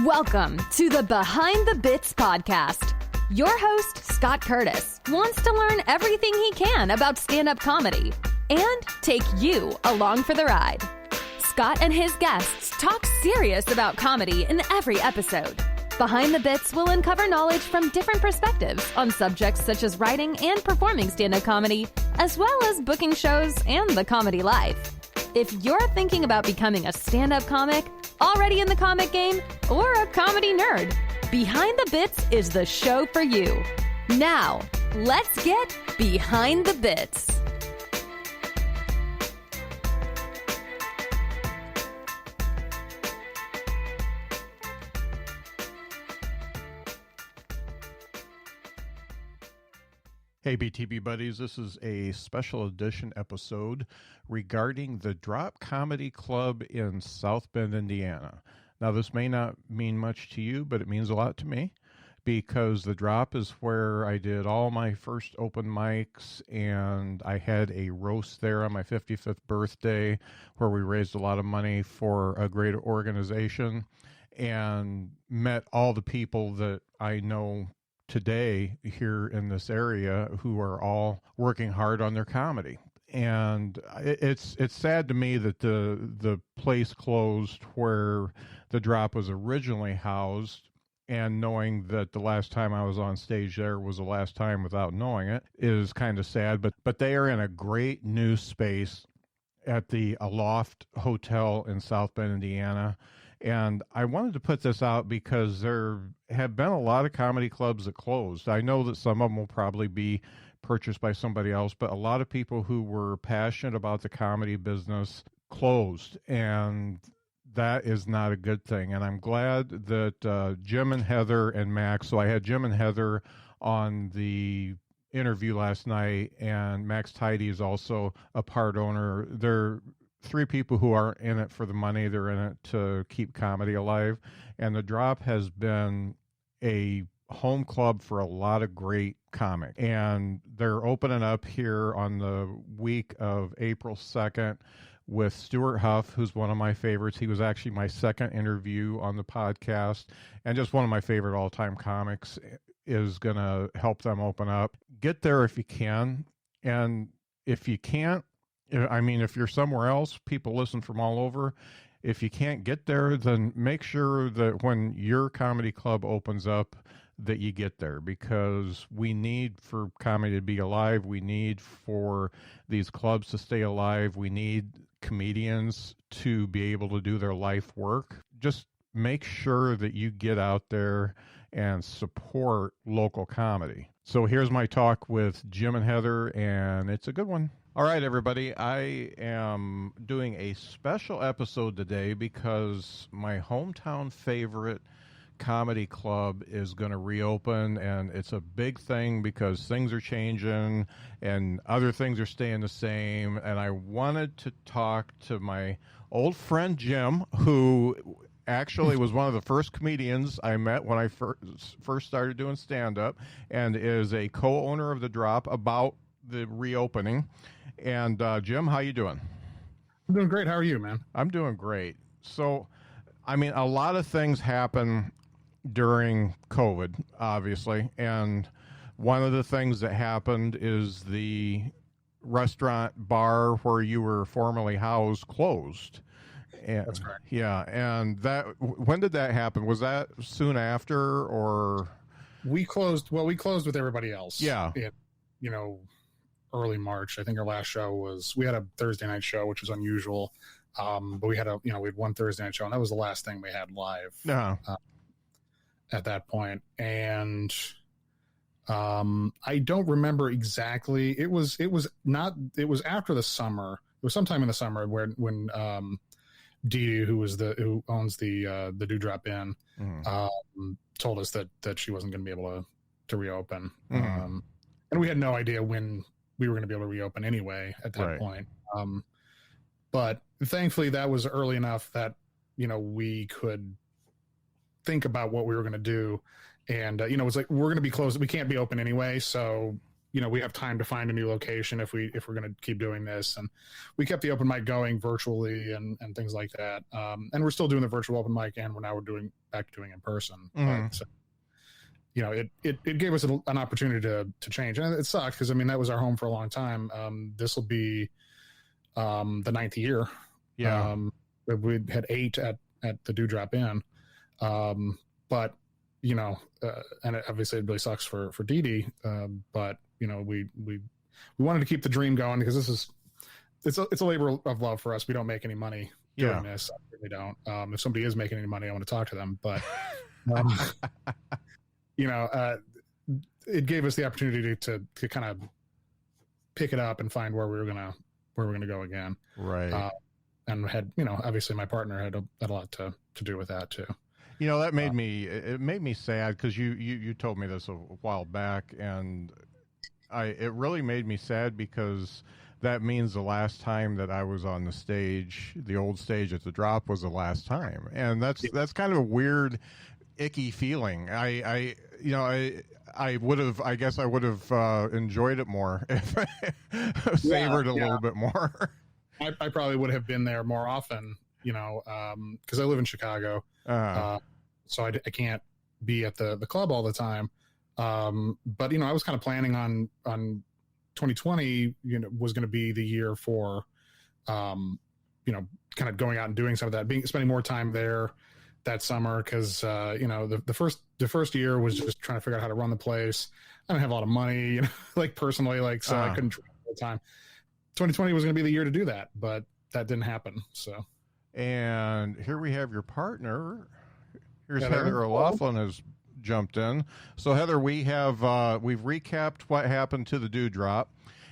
Welcome to the Behind the Bits podcast. Your host, Scott Curtis, wants to learn everything he can about stand-up comedy and take you along for the ride. Scott and his guests talk serious about comedy in every episode. Behind the Bits will uncover knowledge from different perspectives on subjects such as writing and performing stand-up comedy, as well as booking shows and the comedy life. If you're thinking about becoming a stand-up comic, already in the comic game, or a comedy nerd, Behind the Bits is the show for you. Now, let's get Behind the Bits. Hey BTB buddies, this is a special edition episode regarding the Drop Comedy Club in South Bend, Indiana. Now this may not mean much to you, but it means a lot to me because the Drop is where I did all my first open mics, and I had a roast there on my 55th birthday where we raised a lot of money for a great organization and met all the people that I know today here in this area who are all working hard on their comedy. And it's sad to me that the place closed where the Drop was originally housed, and knowing that the last time I was on stage there was the last time without knowing it is kind of sad. But they are in a great new space at the Aloft Hotel in South Bend, Indiana. And I wanted to put this out because there have been a lot of comedy clubs that closed. I know that some of them will probably be purchased by somebody else, but a lot of people who were passionate about the comedy business closed, and that is not a good thing. And I'm glad that Jim and Heather and Max, so I had Jim and Heather on the interview last night, and Max Tidy is also a part owner. They're three people who aren't in it for the money. They're in it to keep comedy alive. And the Drop has been a home club for a lot of great comics. And they're opening up here on the week of April 2nd with Stewart Huff, who's one of my favorites. He was actually my second interview on the podcast, and just one of my favorite all-time comics is going to help them open up. Get there if you can. And if you can't, I mean, if you're somewhere else, people listen from all over. If you can't get there, then make sure that when your comedy club opens up that you get there, because we need for comedy to be alive. We need for these clubs to stay alive. We need comedians to be able to do their life work. Just make sure that you get out there and support local comedy. So here's my talk with Jim and Heather, and it's a good one. All right, everybody, I am doing a special episode today because my hometown favorite comedy club is going to reopen, and it's a big thing because things are changing and other things are staying the same. And I wanted to talk to my old friend Jim, who actually was one of the first comedians I met when I first started doing stand-up, and is a co-owner of the Drop, about the reopening. And Jim, how you doing? I'm doing great. How are you, man? I'm doing great. So, I mean, a lot of things happen during COVID, obviously, and one of the things that happened is the restaurant bar where you were formerly housed closed. And, that's correct. Yeah, and when did that happen? Was that soon after, or? We closed with everybody else. Yeah. Early March. I think our last show we had a Thursday night show, which was unusual. But we had one Thursday night show, and that was the last thing we had live at that point. And I don't remember exactly. It was after the summer. It was sometime in the summer when Dee, who owns the Dewdrop Inn, told us that she wasn't going to be able to reopen. And we had no idea when we were going to be able to reopen anyway at that point. But thankfully that was early enough that, we could think about what we were going to do. And, it's like, we're going to be closed. We can't be open anyway. So we have time to find a new location if we're going to keep doing this. And we kept the open mic going virtually and things like that. And we're still doing the virtual open mic, and we're back to doing in person. But, it gave us an opportunity to change, and it sucked because that was our home for a long time. This will be the 9th year. Yeah. We had 8 at the Dewdrop Inn. But and obviously it really sucks for Dee Dee. But we wanted to keep the dream going, because it's a labor of love for us. We don't make any money doing this. We don't. If somebody is making any money, I want to talk to them. But it gave us the opportunity to kind of pick it up and find where we were gonna go again. Right. And had obviously my partner had a lot to do with that too. That made me sad, because you told me this a while back, and it really made me sad, because that means the last time that I was on the stage, the old stage at the Drop, was the last time, and that's kind of a weird, icky feeling. I guess I would have enjoyed it more if I savored a little bit more. I probably would have been there more often, because I live in Chicago. So I can't be at the club all the time. But, I was kind of planning on 2020, was going to be the year for, kind of going out and doing some of that, spending more time there that summer. Cause, the first year was just trying to figure out how to run the place. I didn't have a lot of money, personally, so I couldn't travel all the time. 2020 was going to be the year to do that, but that didn't happen. So, and here we have your partner. Here's Heather O'Laughlin has jumped in. So Heather, we've recapped what happened to the Dewdrop,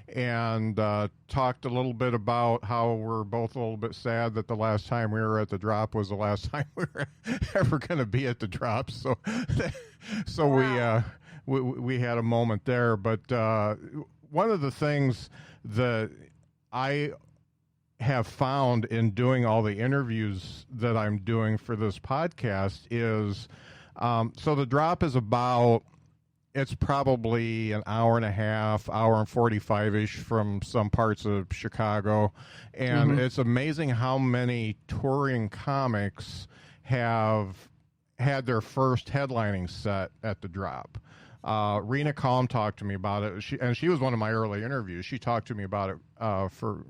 and talked a little bit about how we're both a little bit sad that the last time we were at the Drop was the last time we were ever going to be at the Drop. So, wow. we had a moment there. But one of the things that I have found in doing all the interviews that I'm doing for this podcast is, so the Drop is it's probably an hour and a half, hour and 45-ish from some parts of Chicago. And it's amazing how many touring comics have had their first headlining set at the Drop. Rena Calm talked to me about it. She was one of my early interviews. She talked to me about it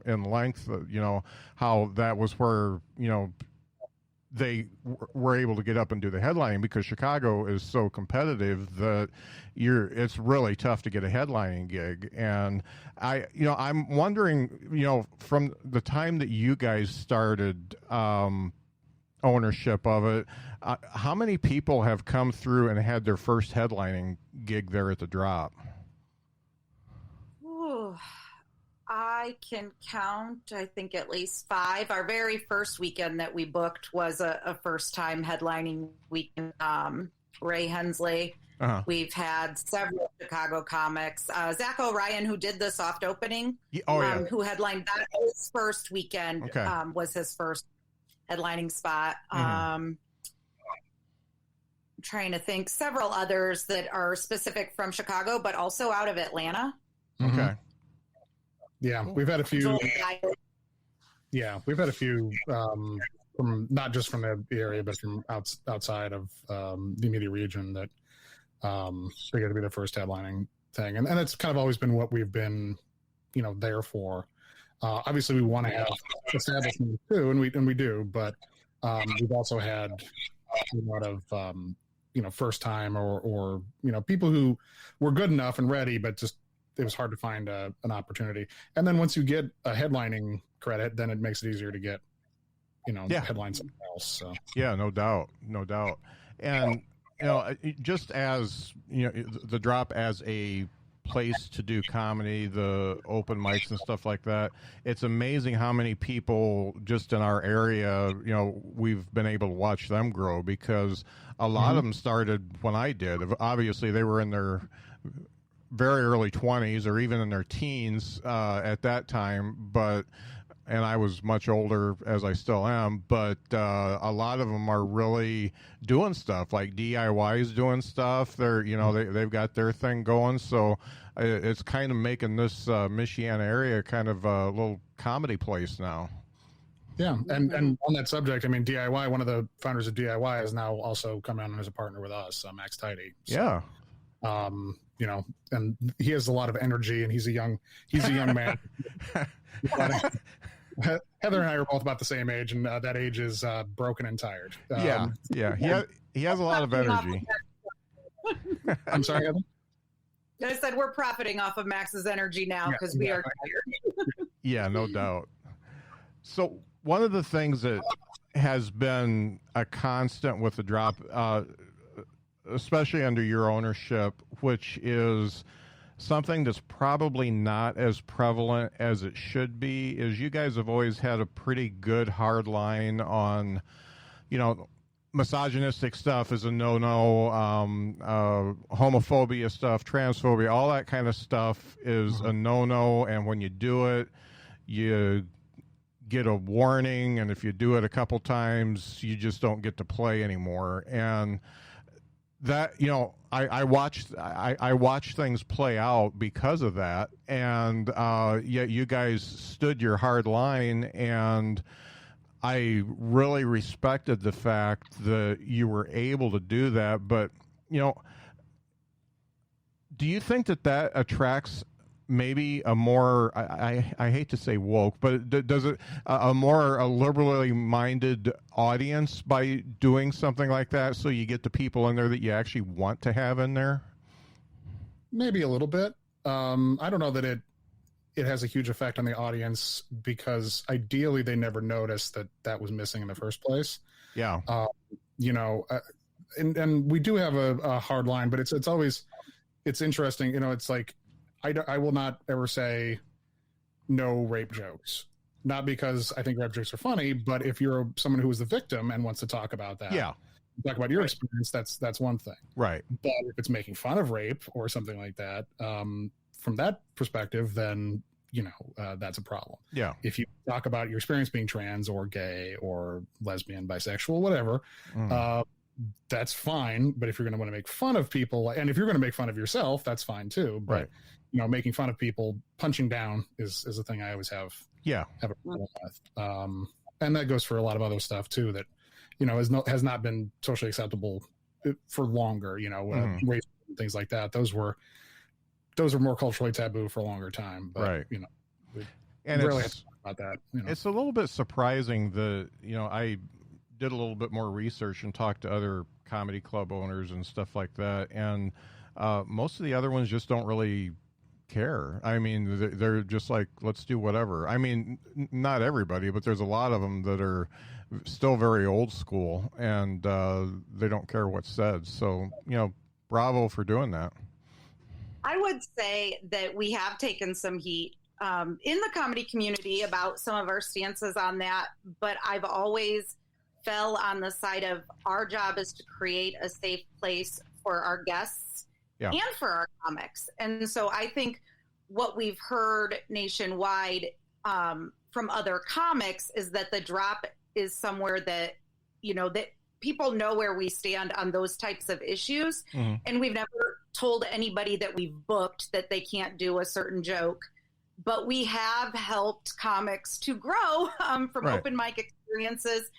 in length, how that was where, they were able to get up and do the headlining, because Chicago is so competitive that it's really tough to get a headlining gig. And I'm wondering, from the time that you guys started ownership of it, how many people have come through and had their first headlining gig there at the Drop? Ooh, I can count, I think, at least 5. Our very first weekend that we booked was a first-time headlining weekend. Ray Hensley. We've had several Chicago comics. Zach O'Ryan, who did the soft opening, who headlined that, his first weekend was his first headlining spot. I'm trying to think, several others that are specific from Chicago, but also out of Atlanta. Okay. Yeah, we've had a few. Yeah, we've had a few from not just from the area, but from outside of the immediate region that figured to be the first headlining thing, and it's kind of always been what we've been, there for. Obviously, we want to have establishment too, and we do, but we've also had a lot of first time or people who were good enough and ready, but just it was hard to find an opportunity. And then once you get a headlining credit, then it makes it easier to get headline something else. So. Yeah, no doubt. And just as the Drop as a place to do comedy, the open mics and stuff like that, it's amazing how many people just in our area, we've been able to watch them grow, because a lot of them started when I did. Obviously, they were in their very early 20s or even in their teens at that time, but and I was much older, as I still am, but a lot of them are really doing stuff, like DIY is doing stuff. They're, they've got their thing going, so it's kind of making this Michiana area kind of a little comedy place now. Yeah, and on that subject, I mean, DIY, one of the founders of DIY has now also come on as a partner with us, Max Tidy. So, yeah. And he has a lot of energy, and he's a young man. Heather and I are both about the same age, and that age is broken and tired. He has a lot of energy. I'm sorry, Heather? I said we're profiting off of Max's energy now because we are tired. Yeah, no doubt. So one of the things that has been a constant with the drop, especially under your ownership, which is something that's probably not as prevalent as it should be, is you guys have always had a pretty good hard line on, misogynistic stuff is a no-no, homophobia stuff, transphobia, all that kind of stuff is a no-no, and when you do it, you get a warning, and if you do it a couple times, you just don't get to play anymore. And that, I watched things play out because of that, and yet you guys stood your hard line, and I really respected the fact that you were able to do that. But do you think that attracts maybe a more, I hate to say woke, but does it a more liberally minded audience by doing something like that, so you get the people in there that you actually want to have in there? Maybe a little bit. I don't know that it has a huge effect on the audience, because ideally they never noticed that was missing in the first place. Yeah. And we do have a hard line, but it's always, it's interesting. It's like, I will not ever say no rape jokes, not because I think rape jokes are funny, but if you're someone who is the victim and wants to talk about that, talk about your experience, that's one thing. Right. But if it's making fun of rape or something like that, from that perspective, then, that's a problem. Yeah. If you talk about your experience being trans or gay or lesbian, bisexual, whatever, that's fine. But if you're going to want to make fun of people, and if you're going to make fun of yourself, that's fine too. But, right. Making fun of people, punching down is a thing I always have a problem with. And that goes for a lot of other stuff too, that, has not been socially acceptable for longer, race and things like that. Those were more culturally taboo for a longer time, but right. And really have to talk about that. It's a little bit surprising that, I did a little bit more research and talked to other comedy club owners and stuff like that. And most of the other ones just don't really care. I mean, they're just like, let's do whatever. I mean, not everybody, but there's a lot of them that are still very old school, and they don't care what's said. So, bravo for doing that. I would say that we have taken some heat in the comedy community about some of our stances on that, but I've always fell on the side of our job is to create a safe place for our guests and for our comics. And so I think what we've heard nationwide from other comics is that the drop is somewhere that, that people know where we stand on those types of issues. Mm-hmm. And we've never told anybody that we've booked that they can't do a certain joke, but we have helped comics to grow from open mic experiences,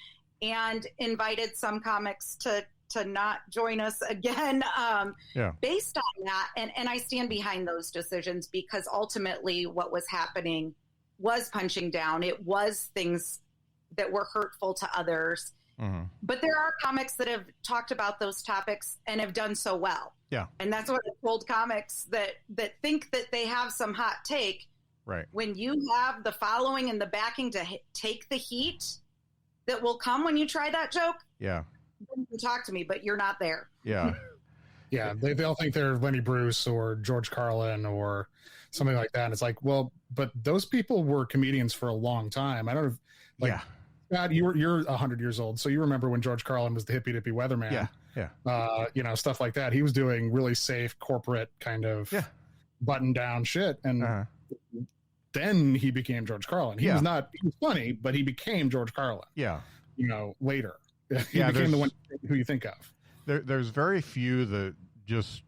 and invited some comics to not join us again based on that. And I stand behind those decisions, because ultimately what was happening was punching down. It was things that were hurtful to others. Mm-hmm. But there are comics that have talked about those topics and have done so well. Yeah. And that's what I told comics that think that they have some hot take. Right. When you have the following and the backing to take the heat that will come when you try that joke. Yeah. You can talk to me, but you're not there. Yeah. Yeah. They all think they're Lenny Bruce or George Carlin or something like that. And it's like, well, but those people were comedians for a long time. I don't know. God, you're 100 years old, so you remember when George Carlin was the hippy dippy weatherman. Yeah. Stuff like that. He was doing really safe corporate kind of button down shit, and then he became George Carlin. He was funny, but he became George Carlin. Yeah. Later. He became the one who you think of. There's very few that just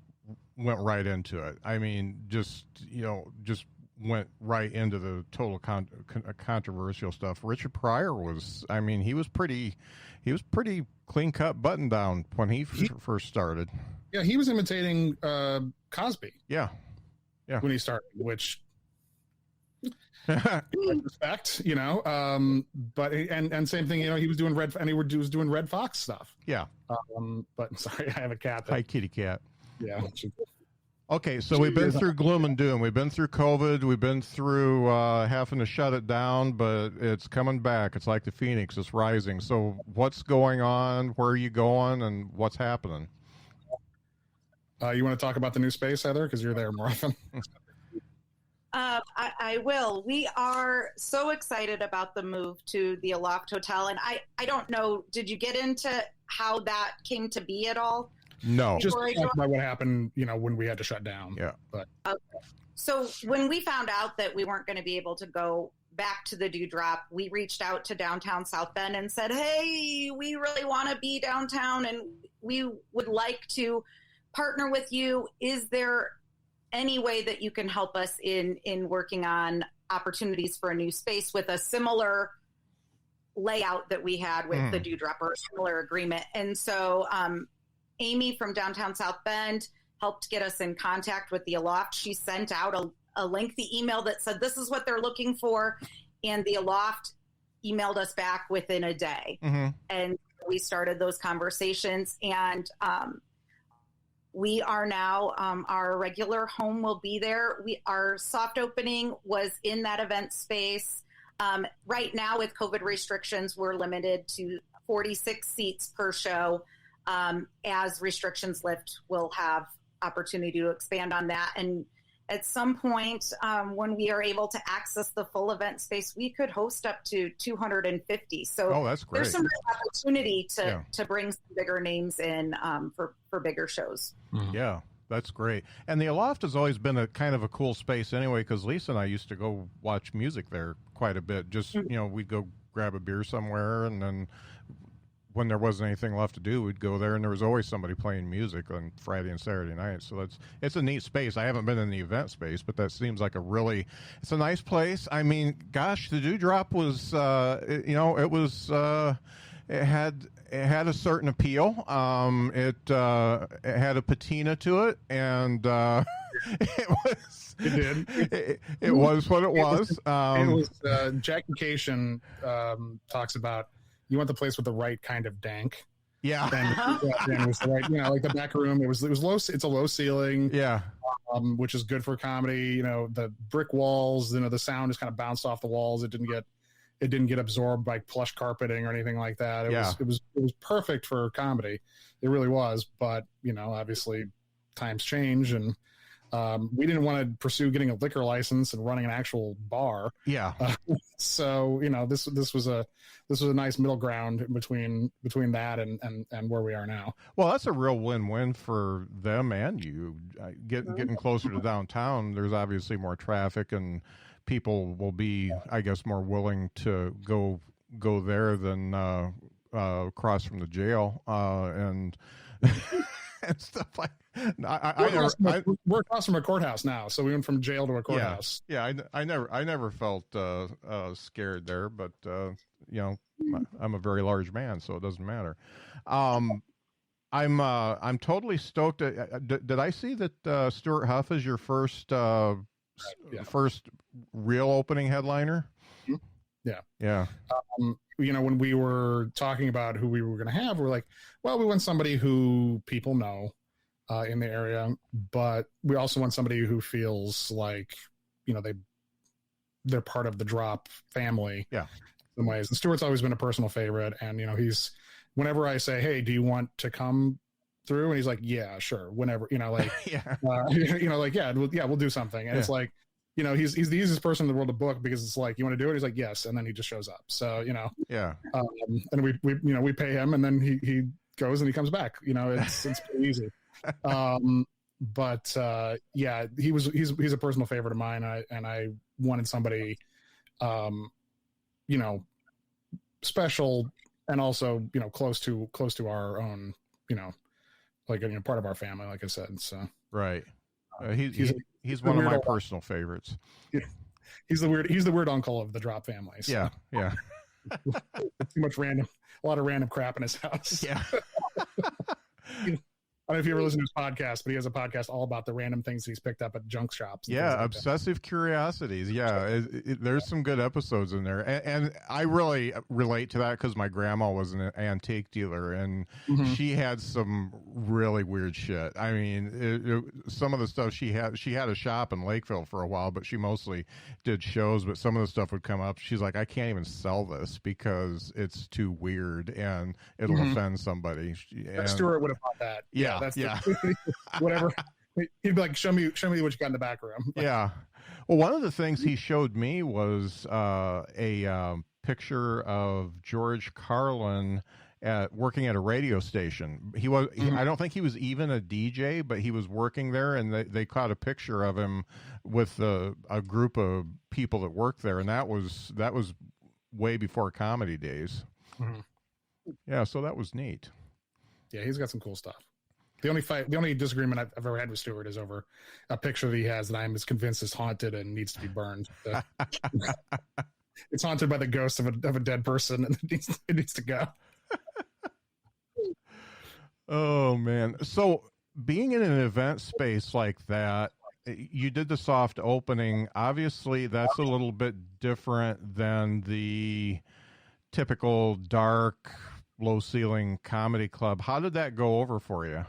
went right into it. I mean, just went right into the total controversial stuff. Richard Pryor was, I mean, he was pretty clean cut, button down when he first started. Yeah, he was imitating Cosby. Yeah. When he started, which respect, but and same thing, he was doing Red Fox stuff. Yeah. But sorry, I have a cat. Hi, kitty cat. Yeah. Okay, so we've been through gloom and doom. We've been through COVID. We've been through having to shut it down, but it's coming back. It's like the phoenix. It's rising. So what's going on? Where are you going? And what's happening? You want to talk about the new space, Heather? Because you're there more often. I will. We are so excited about the move to the Aloft Hotel. And I don't know, did you get into how that came to be at all? No. Just talk about what happened, when we had to shut down. Yeah. But okay. So when we found out that we weren't going to be able to go back to the Dewdrop, we reached out to downtown South Bend and said, hey, we really want to be downtown and we would like to partner with you. Is there any way that you can help us in working on opportunities for a new space with a similar layout that we had with the Dewdrop, or a similar agreement? And so Amy from downtown South Bend helped get us in contact with the Aloft. She sent out a lengthy email that said, this is what they're looking for. And the Aloft emailed us back within a day. And we started those conversations, and we are now, our regular home will be there. Our soft opening was in that event space. Right now with COVID restrictions, we're limited to 46 seats per show. As restrictions lift, we'll have opportunity to expand on that. And at some point, when we are able to access the full event space, we could host up to 250. So that's great. There's some opportunity to bring some bigger names in for bigger shows. Yeah, that's great. And the Aloft has always been a kind of a cool space anyway, because Lisa and I used to go watch music there quite a bit. Just, we'd go grab a beer somewhere, and then when there wasn't anything left to do, we'd go there, and there was always somebody playing music on Friday and Saturday night. So it's a neat space. I haven't been in the event space, but that seems like it's a nice place. I mean, gosh, the Dewdrop was, it had a certain appeal. It had a patina to it, and it was what it was. Jackie Cation talks about, you want the place with the right kind of dank. Yeah. And it was the right, like the back room. It was low. It's a low ceiling. Yeah. Which is good for comedy. The brick walls. The sound just kind of bounced off the walls. It didn't get absorbed by plush carpeting or anything like that. It was perfect for comedy. It really was. But obviously, times change, and we didn't want to pursue getting a liquor license and running an actual bar. Yeah. So this was a nice middle ground between that and where we are now. Well, that's a real win-win for them and you. Getting closer to downtown, there's obviously more traffic, and people will be, I guess, more willing to go there than across from the jail and and stuff like. We're across from a courthouse now, so we went from jail to a courthouse. Yeah. I never felt scared there, but I'm a very large man, so it doesn't matter. I'm totally stoked. Did I see that Stewart Huff is your first real opening headliner? Yeah. When we were talking about who we were going to have, we're like, well, we want somebody who people know in the area, but we also want somebody who feels like, they're part of the Drop family. Yeah. In ways. And Stewart's always been a personal favorite. And, he's, whenever I say, hey, do you want to come through? And he's like, yeah, sure. Whenever, we'll do something. And it's like, he's the easiest person in the world to book, because it's like, you want to do it? He's like, yes. And then he just shows up. So, and we pay him, and then he goes and he comes back, it's pretty easy. But yeah, he's a personal favorite of mine. And I wanted somebody, you know, special and also, you know, close to our own, you know, like, you know, part of our family, like I said. So right. He's one of my personal favorites. Yeah. He's the weird uncle of the Drop family. So. Yeah. Too much a lot of random crap in his house. Yeah. I don't know if you ever listen to his podcast, but he has a podcast all about the random things he's picked up at junk shops. Yeah, obsessive curiosities. Yeah, there's some good episodes in there. And I really relate to that because my grandma was an antique dealer, and she had some really weird shit. I mean, some of the stuff she had a shop in Lakeville for a while, but she mostly did shows. But some of the stuff would come up. She's like, I can't even sell this because it's too weird and it'll offend somebody. Stewart would have bought that. Yeah. That's whatever. He'd be like, show me what you got in the back room. Yeah. Well, one of the things he showed me was a picture of George Carlin working at a radio station. He was, I don't think he was even a DJ, but he was working there, and they caught a picture of him with a group of people that worked there, and that was way before comedy days. Yeah, so that was neat. Yeah, he's got some cool stuff. The only disagreement I've ever had with Stewart is over a picture that he has that I'm as convinced is haunted and needs to be burned. It's haunted by the ghost of a dead person, and it needs to go. Oh man! So being in an event space like that, you did the soft opening. Obviously, that's a little bit different than the typical dark, low ceiling comedy club. How did that go over for you?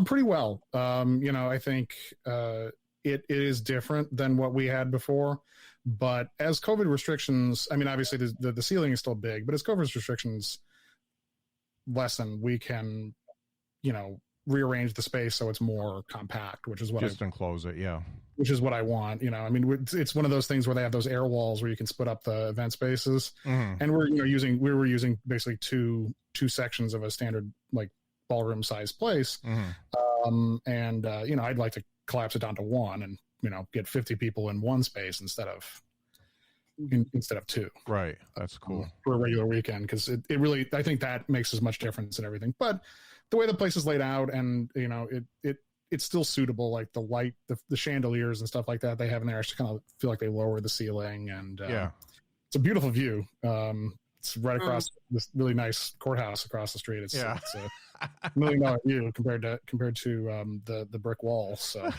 Pretty well. You know, I think it is different than what we had before, but as COVID restrictions, I mean, obviously the ceiling is still big, but as COVID restrictions lessen, we can, you know, rearrange the space so it's more compact, which is what just enclose it. Yeah. Which is what I want. You know, I mean, it's one of those things where they have those air walls where you can split up the event spaces, and we were using basically two sections of a standard like ballroom size place. And you know, I'd like to collapse it down to one and, you know, get 50 people in one space instead of two. Right. That's cool. For a regular weekend. Because it really, I think that makes as much difference in everything. But the way the place is laid out, and, you know, it's still suitable. Like the light, the chandeliers and stuff like that they have in there, I just kind of feel like they lower the ceiling, and it's a beautiful view. It's right across this really nice courthouse across the street. It's a $1 million view compared to the brick wall. So,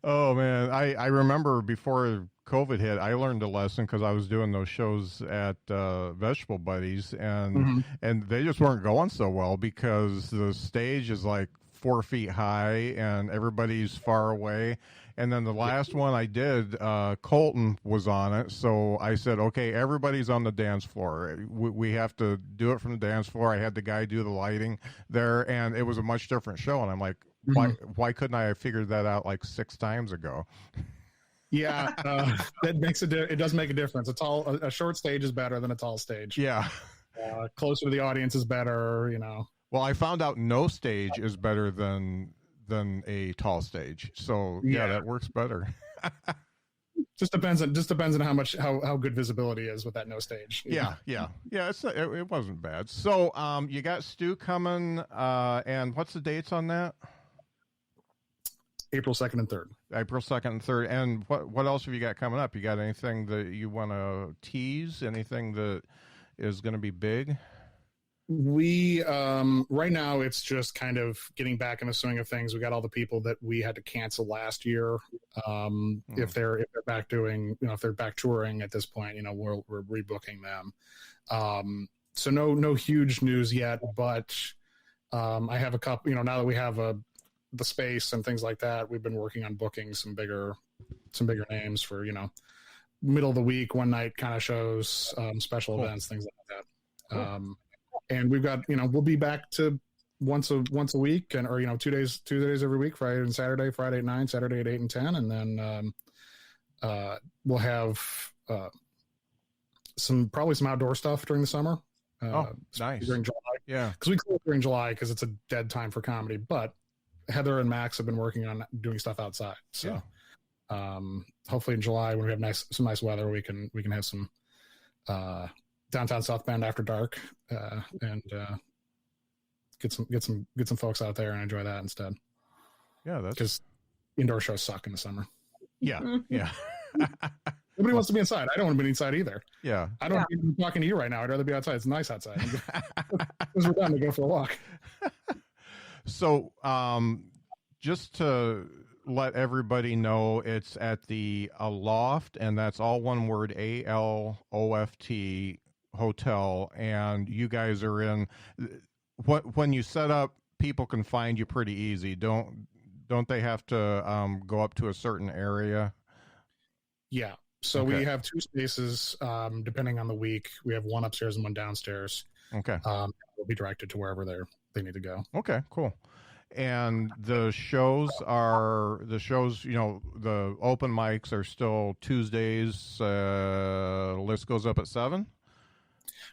oh man, I remember before COVID hit, I learned a lesson because I was doing those shows at Vegetable Buddies, and they just weren't going so well because the stage is like 4 feet high and everybody's far away. And then the last one I did, Colton was on it. So I said, okay, everybody's on the dance floor. We have to do it from the dance floor. I had the guy do the lighting there, and it was a much different show. And I'm like, why couldn't I have figured that out like 6 times ago? Yeah, that makes it does make a difference. A short stage is better than a tall stage. Yeah. Closer to the audience is better, you know. Well, I found out no stage is better than a tall stage. So yeah, that works better. just depends on how good visibility is with that no stage. Yeah. It wasn't bad. So you got Stu coming, and what's the dates on that? April 2nd and 3rd. April 2nd and 3rd. And what else have you got coming up? You got anything that you want to tease? Anything that is going to be big? We right now it's just kind of getting back in the swing of things. We got all the people that we had to cancel last year. If they're back doing, you know, if they're back touring at this point, you know, we're rebooking them. So no huge news yet, but I have a couple, you know, now that we have the space and things like that, we've been working on booking some bigger names for, you know, middle of the week, one night kind of shows, special events, things like that. And we've got, you know, we'll be back to once a week, or, you know, 2 days every week, Friday and Saturday, Friday at 9, Saturday at 8 and 10. And then we'll have probably some outdoor stuff during the summer. Nice. During July. Yeah. Because we close during July because it's a dead time for comedy. But Heather and Max have been working on doing stuff outside. So hopefully in July when we have some nice weather, we can have some downtown South Bend after dark and get some folks out there and enjoy that instead. Yeah, that's because indoor shows suck in the summer. Yeah. Nobody wants to be inside. I don't want to be inside either. Yeah. I don't want to be talking to you right now. I'd rather be outside. It's nice outside. Because we're done to go for a walk. So, just to let everybody know, it's at the Aloft, and that's all one word, ALoft Hotel, and you guys are in. When you set up, people can find you pretty easy. Don't they have to go up to a certain area? Yeah. So we have two spaces, depending on the week. We have one upstairs and one downstairs. Okay. We'll be directed to wherever they need to go. Okay, cool. And the shows, the open mics are still Tuesdays. List goes up at 7.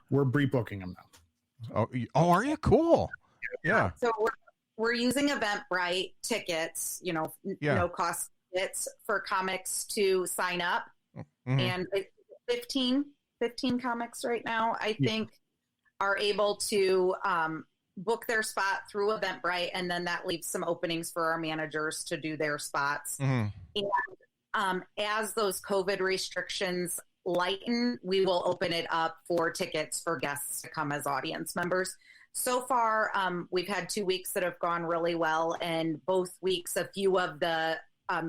We're pre-booking them now. Oh, are you? Cool. Yeah. So we're using Eventbrite tickets, no cost tickets for comics to sign up. Mm-hmm. And 15 comics right now, I think, are able to book their spot through Eventbrite, and then that leaves some openings for our managers to do their spots. Mm-hmm. And as those COVID restrictions lighten, we will open it up for tickets for guests to come as audience members. So far, we've had 2 weeks that have gone really well, and both weeks, a few of the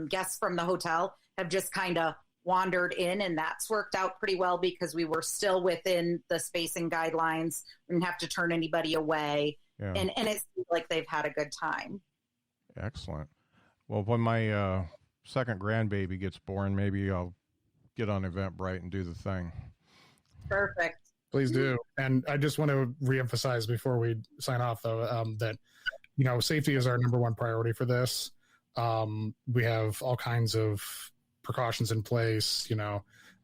guests from the hotel have just kind of wandered in, and that's worked out pretty well because we were still within the spacing guidelines. We didn't have to turn anybody away, and it seems like they've had a good time. Excellent. Well, when my second grandbaby gets born, maybe I'll get on Eventbrite and do the thing. Perfect. Please do. And I just want to reemphasize before we sign off, though, that safety is our number one priority for this. We have all kinds of precautions in place,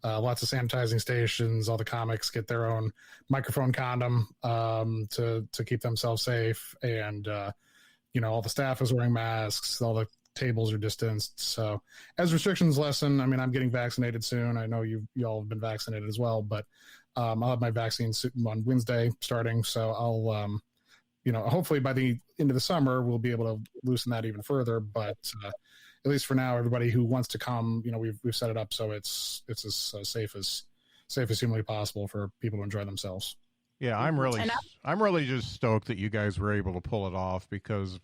lots of sanitizing stations. All the comics get their own microphone condom to keep themselves safe, and all the staff is wearing masks. All the tables are distanced. So as restrictions lessen, I'm getting vaccinated soon. I know you all have been vaccinated as well, but I'll have my vaccine on Wednesday starting. So I'll hopefully by the end of the summer we'll be able to loosen that even further. But at least for now, everybody who wants to come, we've set it up so it's as safe as humanly possible for people to enjoy themselves. Yeah, I'm really just stoked that you guys were able to pull it off, because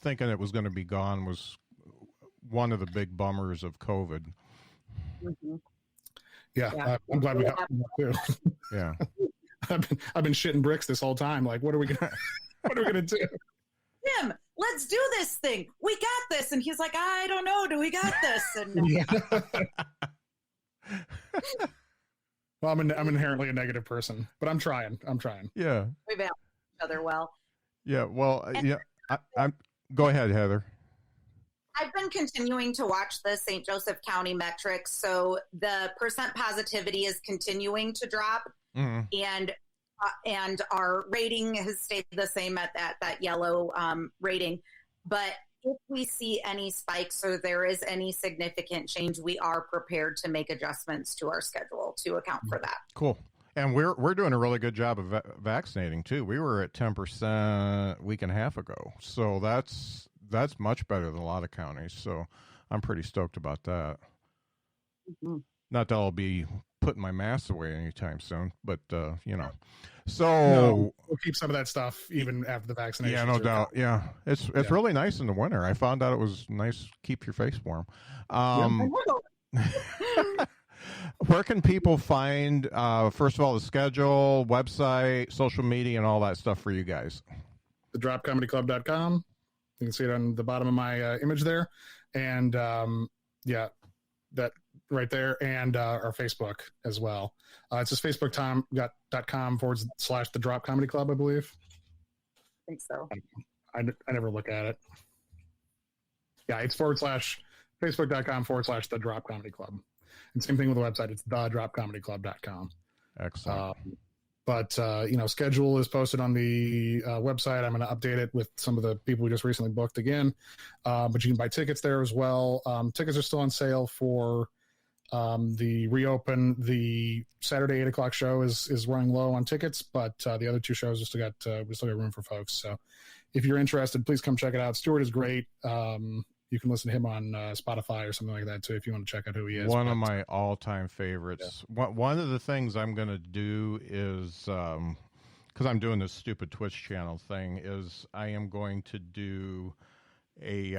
thinking it was going to be gone was one of the big bummers of COVID. Mm-hmm. Yeah. I'm glad we got that too. Yeah, I've been shitting bricks this whole time. Like, what are we gonna do? Jim, let's do this thing. We got this. And he's like, I don't know. Do we got this? And Well, I'm inherently a negative person, but I'm trying. Yeah. We balance each other well. Yeah. Well, I'm go ahead, Heather. I've been continuing to watch the St. Joseph County metrics. So the percent positivity is continuing to drop. Mm-hmm. And our rating has stayed the same at that yellow rating. But if we see any spikes or there is any significant change, we are prepared to make adjustments to our schedule to account for that. Cool. And we're doing a really good job of vaccinating too. We were at 10% a week and a half ago. So that's much better than a lot of counties. So I'm pretty stoked about that. Mm-hmm. Not that I'll be putting my mask away anytime soon, but So no, we'll keep some of that stuff even after the vaccination. Yeah, no doubt. Yeah, it's really nice in the winter. I found out it was nice. Keep your face warm. Where can people find, first of all, the schedule, website, social media, and all that stuff for you guys? thedropcomedyclub.com. You can see it on the bottom of my image there. And that right there, and our Facebook as well. It's just facebook.com/the Drop Comedy Club, I believe. I think so. I never look at it. Yeah, it's facebook.com/the Drop Comedy Club. And same thing with the website. It's thedropcomedyclub.com. Excellent. But, schedule is posted on the website. I'm going to update it with some of the people we just recently booked again. But you can buy tickets there as well. Tickets are still on sale for the reopen. The Saturday 8 o'clock show is running low on tickets, but the other two shows we still got room for folks. So if you're interested, please come check it out. Stewart is great. You can listen to him on Spotify or something like that too if you want to check out who he is. One of my all-time favorites. Yeah. One of the things I'm going to do is, because I'm doing this stupid Twitch channel thing, is I am going to do a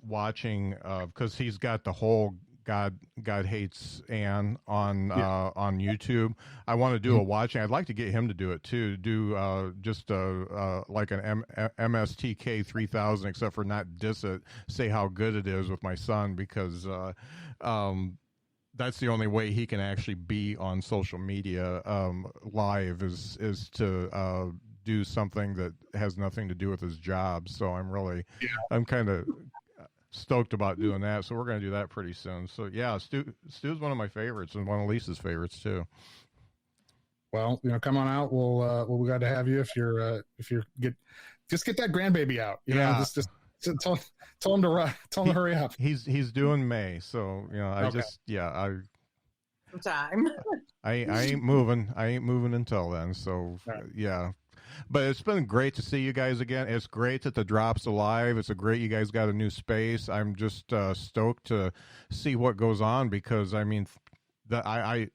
watching of, because he's got the whole God Hates Anne on YouTube. I want to do a watching. I'd like to get him to do it too. Do just like an MSTK 3000, except for not diss it, say how good it is with my son, because that's the only way he can actually be on social media live is to do something that has nothing to do with his job. So I'm kind of stoked about doing that, so we're going to do that pretty soon. So yeah, Stu's one of my favorites and one of Lisa's favorites too. Well, come on out. We'll be glad to have you if you're get that grandbaby out. Just tell him to run. Tell him to hurry up. He's doing May, so time. I ain't moving. I ain't moving until then. So yeah. But it's been great to see you guys again. It's great that the drop's alive. It's great you guys got a new space. I'm just stoked to see what goes on, because I mean, I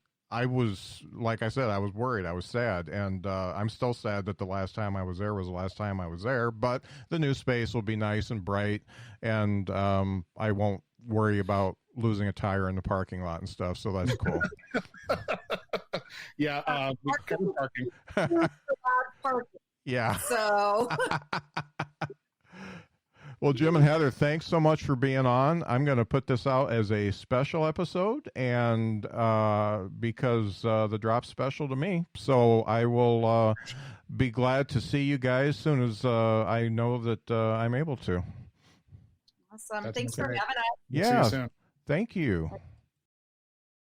was, like I said, I was worried. I was sad, and I'm still sad that the last time I was there was the last time I was there. But the new space will be nice and bright, and I won't worry about losing a tire in the parking lot and stuff. So that's cool. Yeah, parking. Yeah. So. Well, Jim and Heather, thanks so much for being on. I'm going to put this out as a special episode, and because the drop's special to me, so I will be glad to see you guys as soon as I know that I'm able to. Awesome. Thanks for having us. Yeah. See you soon. Thank you.